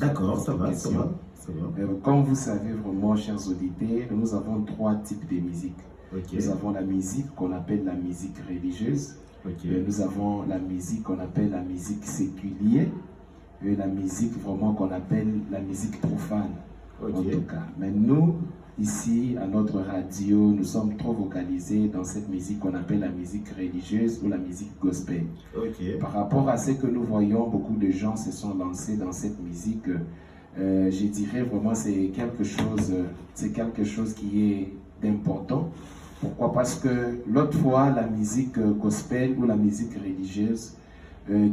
D'accord, ça va, ça question. va, ça va. Comme vous savez vraiment, chers auditeurs, nous avons trois types de musique. Ok, Nous avons la musique qu'on appelle la musique religieuse. ok, Nous avons la musique qu'on appelle la musique séculière. Et la musique vraiment qu'on appelle la musique profane. ok, En tout cas. Mais nous, ici, à notre radio, nous sommes trop focalisés dans cette musique qu'on appelle la musique religieuse ou la musique gospel. ok. Par rapport à ce que nous voyons, beaucoup de gens se sont lancés dans cette musique. Je dirais vraiment c'est quelque chose qui est important. Pourquoi? Parce que l'autre fois, la musique gospel ou la musique religieuse,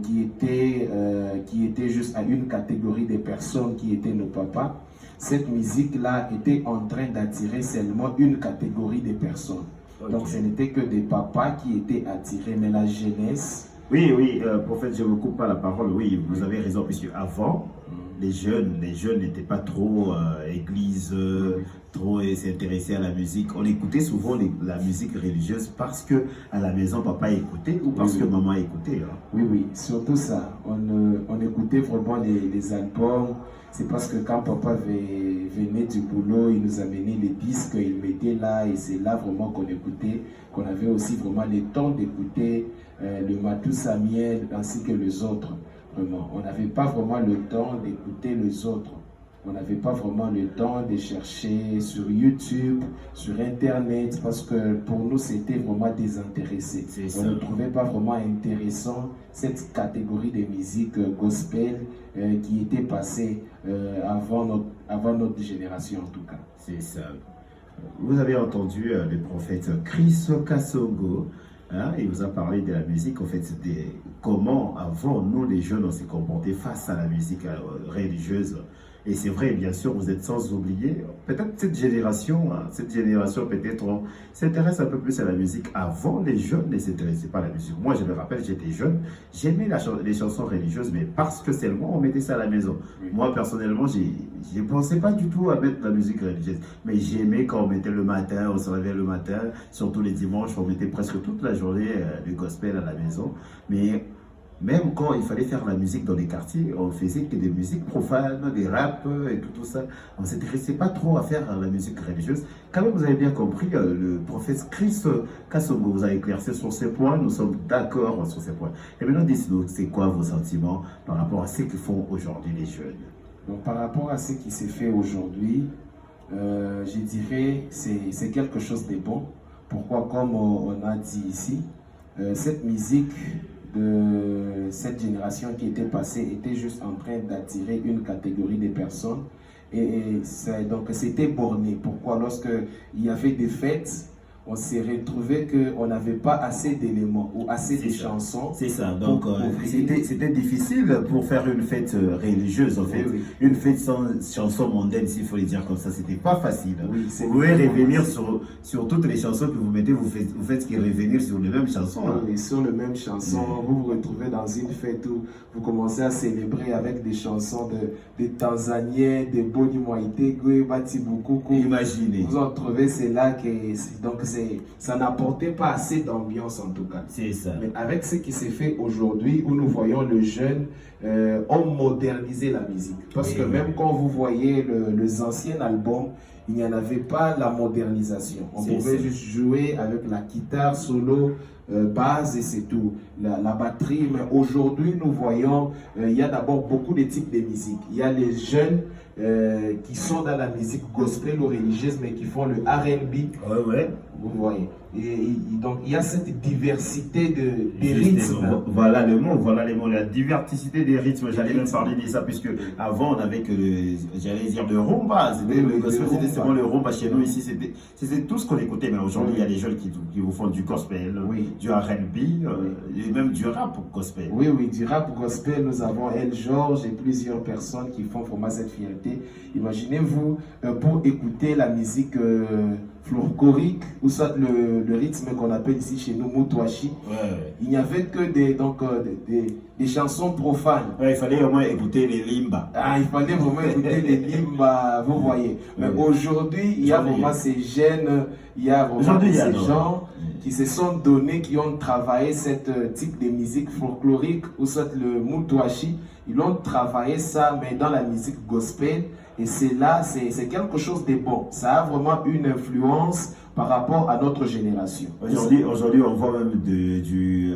qui était juste à une catégorie de personnes qui étaient nos papas, cette musique-là était en train d'attirer seulement une catégorie de personnes. Ok. Donc ce n'était que des papas qui étaient attirés, mais la jeunesse. Oui, oui, prophète, je ne vous coupe pas la parole. Oui, vous avez raison, puisque avant, les jeunes n'étaient pas trop église, trop s'intéresser à la musique. On écoutait souvent la musique religieuse parce que à la maison papa écoutait ou parce Oui, que oui. maman écoutait. Hein. Oui, oui, surtout ça. On écoutait vraiment les albums. C'est parce que quand papa venait du boulot, il nous amenait les disques, il mettait là, et c'est là vraiment qu'on écoutait, qu'on avait aussi vraiment le temps d'écouter le Matou Samiel ainsi que les autres. Vraiment. On n'avait pas vraiment le temps d'écouter les autres. On n'avait pas vraiment le temps de chercher sur YouTube, sur Internet, parce que pour nous, c'était vraiment désintéressé. On ne trouvait pas vraiment intéressant cette catégorie de musique gospel qui était passée avant notre génération, en tout cas. C'est ça. Vous avez entendu le prophète Chris Kasongo. Hein, il vous a parlé de la musique, en fait, c'était comment avant, nous les jeunes, on s'est comporté face à la musique religieuse. Et c'est vrai, bien sûr, vous êtes sans oublier, peut-être cette génération peut-être s'intéresse un peu plus à la musique. Avant, les jeunes ne s'intéressaient pas à la musique. Moi, je me rappelle, j'étais jeune, j'aimais les chansons religieuses, mais parce que seulement on mettait ça à la maison. Oui. Moi, personnellement, je ne pensais pas du tout à mettre de la musique religieuse. Mais j'aimais quand on mettait le matin, on se réveillait le matin, surtout les dimanches, on mettait presque toute la journée le gospel à la maison. Mais même quand il fallait faire la musique dans les quartiers, on faisait que des musiques profanes, des raps et tout ça. On ne s'intéressait pas trop à faire la musique religieuse. Quand même, vous avez bien compris, le prophète Chris Kasongo vous a éclairci sur ces points. Nous sommes d'accord sur ces points. Et maintenant, dites-nous, c'est quoi vos sentiments par rapport à ce que font aujourd'hui les jeunes? Donc, par rapport à ce qui s'est fait aujourd'hui, je dirais c'est quelque chose de bon. Pourquoi? Comme on a dit ici, cette musique de cette génération qui était passée était juste en train d'attirer une catégorie de personnes donc c'était borné. Pourquoi? Lorsque il y avait des fêtes, on s'est retrouvé qu'on n'avait pas assez d'éléments ou assez de chansons. C'est ça, donc c'était difficile pour faire une fête religieuse en fait. Oui, oui. Une fête sans chansons mondaines, s'il faut le dire comme ça, c'était pas facile. Oui, vous pouvez revenir sur toutes les chansons que vous mettez, vous faites qui revenir sur les mêmes chansons. Oui, hein. Sur les mêmes chansons, vous vous retrouvez dans une fête où vous commencez à célébrer avec des chansons de Tanzaniens, de Boni Moïté, Bati Boukoukou. Imaginez. Vous en trouvez, c'est là que donc ça n'apportait pas assez d'ambiance en tout cas. C'est ça. Mais avec ce qui s'est fait aujourd'hui, où nous voyons les jeunes ont modernisé la musique. Parce que même quand vous voyez les anciens albums, il n'y en avait pas la modernisation. On pouvait juste jouer avec la guitare solo, basse et c'est tout. La batterie, mais aujourd'hui nous voyons, il y a d'abord beaucoup de types de musique. Il y a les jeunes qui sont dans la musique gospel ou religieuse, mais qui font le R&B. Ouais. Vous voyez. Et donc il y a cette diversité de rythmes. Voilà le mot, la diversité des rythmes. J'allais même parler de ça, puisque avant on avait que j'allais dire le rumba. Le gospel, c'était seulement le rumba chez nous ici. C'était tout ce qu'on écoutait. Mais aujourd'hui, il y a des jeunes qui vous font du gospel, du R&B, et même du rap gospel. Oui, du rap gospel. Nous avons El George et plusieurs personnes qui font vraiment cette fierté. Imaginez-vous, pour écouter la musique folklorique, ou soit le rythme qu'on appelle ici chez nous Moutouachi, il n'y avait que des chansons profanes. Il fallait au moins écouter les limba. Il fallait vraiment écouter les limba, vous voyez. Mais aujourd'hui, il y a vraiment ces jeunes, il y a vraiment ces gens qui se sont donnés, qui ont travaillé ce type de musique folklorique, ou soit le mutuashi. Ils ont travaillé ça, mais dans la musique gospel. Et c'est là, c'est quelque chose de bon. Ça a vraiment une influence par rapport à notre génération. Aujourd'hui, on voit même du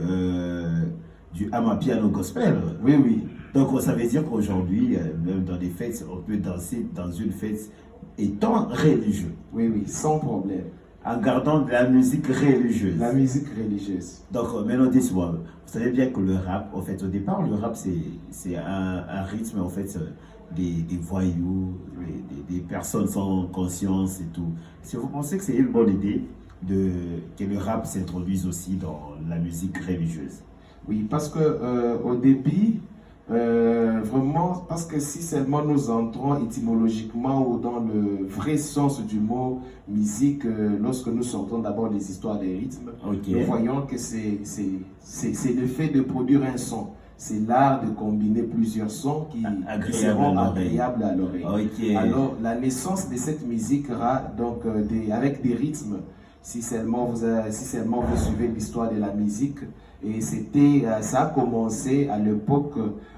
amapiano gospel. Oui, oui. Donc, ça veut dire qu'aujourd'hui, même dans des fêtes, on peut danser dans une fête étant religieux. Oui, oui, sans problème. En gardant de la musique religieuse. La musique religieuse. Donc, maintenant, dis-moi, vous savez bien que le rap, en fait, au départ, le rap, c'est un rythme, en fait, des voyous, des personnes sans conscience et tout. Est-ce que vous pensez que c'est une bonne idée que le rap s'introduise aussi dans la musique religieuse? Oui, parce que au début, vraiment, parce que si seulement nous entrons étymologiquement ou dans le vrai sens du mot musique, lorsque nous sortons d'abord des histoires des rythmes, nous voyons que c'est le fait de produire un son. C'est l'art de combiner plusieurs sons qui seront agréables à l'oreille. Alors, la naissance de cette musique donc, avec des rythmes, si seulement vous suivez l'histoire de la musique, et ça a commencé à l'époque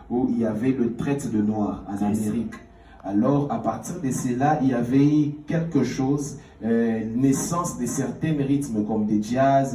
où il y avait le traite de noirs en Amérique. Alors, à partir de cela, il y avait quelque chose, naissance de certains rythmes comme des jazz,